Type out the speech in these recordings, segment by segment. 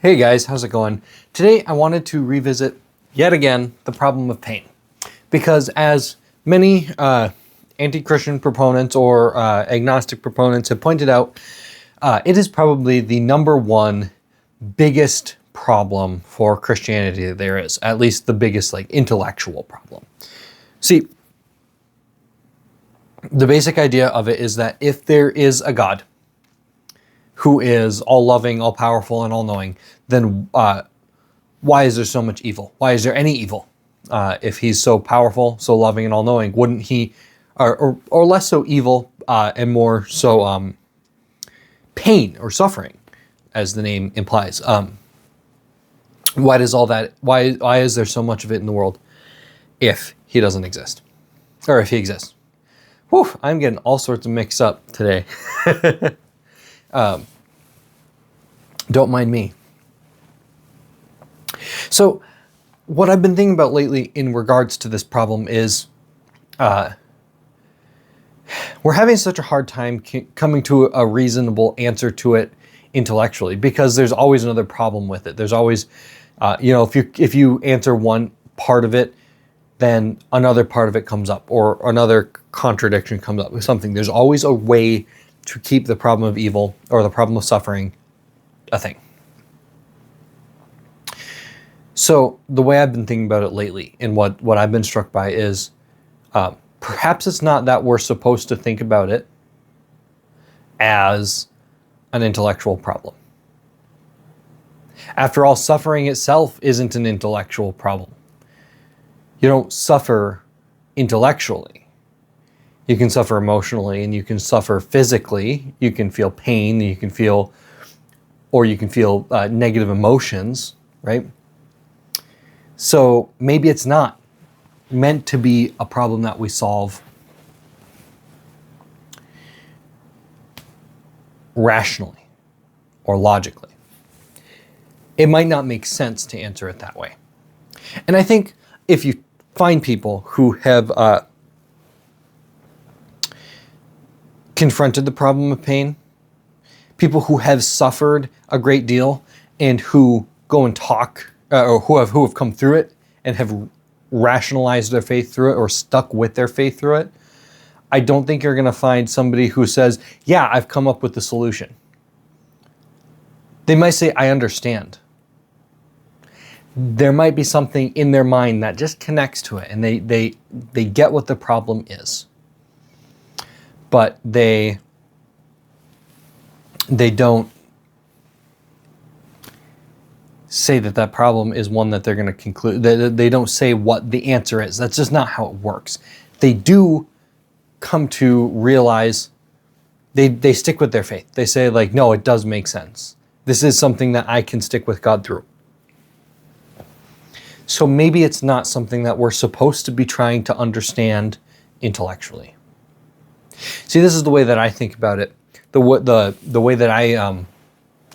Hey guys, how's it going? Today I wanted to revisit yet again the problem of pain, because as many anti-Christian proponents or agnostic proponents have pointed out, it is probably the number one biggest problem for Christianity that there is, at least the biggest intellectual problem. See, the basic idea of it is that if there is a God who is all-loving, all-powerful, and all-knowing, then why is there so much evil? Why is there any evil? If he's so powerful, so loving, and all-knowing, wouldn't he, or less so evil and more so pain or suffering, as the name implies? Why does all that? Why is there so much of it in the world if he doesn't exist, or if he exists? Whew, I'm getting all sorts of mixed up today. Don't mind me. So what I've been thinking about lately in regards to this problem is we're having such a hard time coming to a reasonable answer to it intellectually, because there's always another problem with it. There's always, if you answer one part of it, then another part of it comes up, or another contradiction comes up with something. There's always a way to keep the problem of evil or the problem of suffering a thing. So the way I've been thinking about it lately, and what I've been struck by is perhaps it's not that we're supposed to think about it as an intellectual problem. After all, suffering itself isn't an intellectual problem. You don't suffer intellectually. You can suffer emotionally, and you can suffer physically. You can feel pain, you can feel negative emotions, right? So maybe it's not meant to be a problem that we solve rationally or logically. It might not make sense to answer it that way. And I think if you find people who have confronted the problem of pain, people who have suffered a great deal and who go and talk, or who have come through it and have rationalized their faith through it or stuck with their faith through it, I don't think you're going to find somebody who says, yeah, I've come up with the solution. They might say, I understand. There might be something in their mind that just connects to it, and they get what the problem is. But they don't say that problem is one that they're going to conclude. They don't say what the answer is. That's just not how it works. They do come to realize, they stick with their faith. They say no, it does make sense. This is something that I can stick with God through. So maybe it's not something that we're supposed to be trying to understand intellectually. See, this is the way that I think about it. The way that I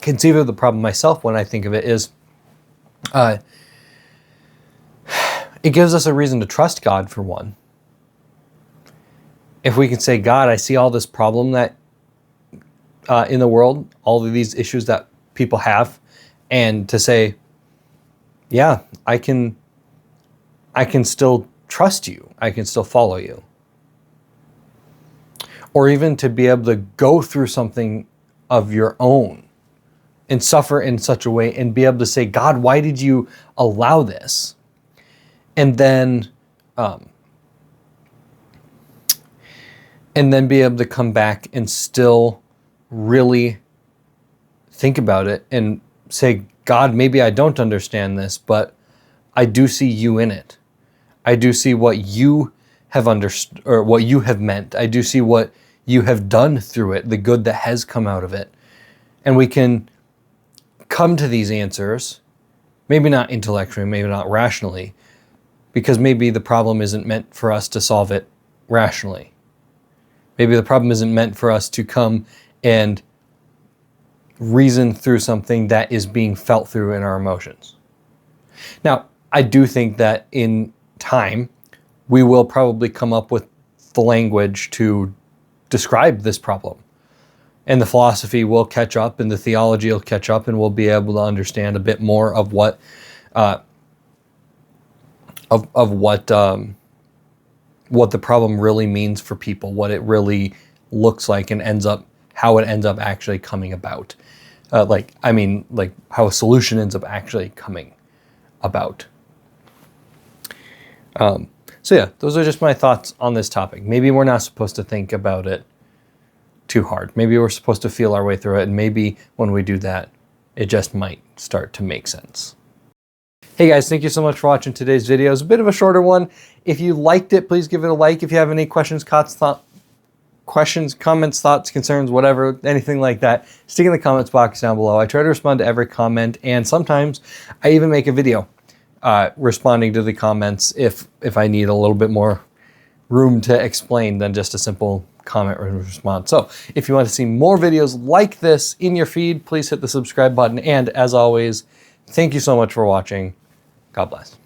conceive of the problem myself when I think of it is, it gives us a reason to trust God, for one. If we can say, God, I see all this problem that in the world, all of these issues that people have, and to say, yeah, I can still trust you. I can still follow you. Or even to be able to go through something of your own and suffer in such a way and be able to say, God, why did you allow this? And then be able to come back and still really think about it and say, God, maybe I don't understand this, but I do see you in it. I do see what you have understood, or what you have meant. I do see what you have done through it, the good that has come out of it. And we can come to these answers, maybe not intellectually, maybe not rationally, because maybe the problem isn't meant for us to solve it rationally. Maybe the problem isn't meant for us to come and reason through something that is being felt through in our emotions. Now, I do think that in time, we will probably come up with the language to describe this problem. and the philosophy will catch up, and the theology will catch up, and we'll be able to understand a bit more of what what the problem really means for people, what it really looks like, and how it ends up actually coming about. Like how a solution ends up actually coming about. So yeah, those are just my thoughts on this topic. Maybe we're not supposed to think about it too hard. Maybe we're supposed to feel our way through it, and maybe when we do that, it just might start to make sense. Hey guys, thank you so much for watching today's video. It's a bit of a shorter one. If you liked it, please give it a like. If you have any questions, comments, thoughts, concerns, whatever, anything like that, stick in the comments box down below. I try to respond to every comment, and sometimes I even make a video responding to the comments if I need a little bit more room to explain than just a simple comment or response. So if you want to see more videos like this in your feed, please hit the subscribe button. And as always, thank you so much for watching. God bless.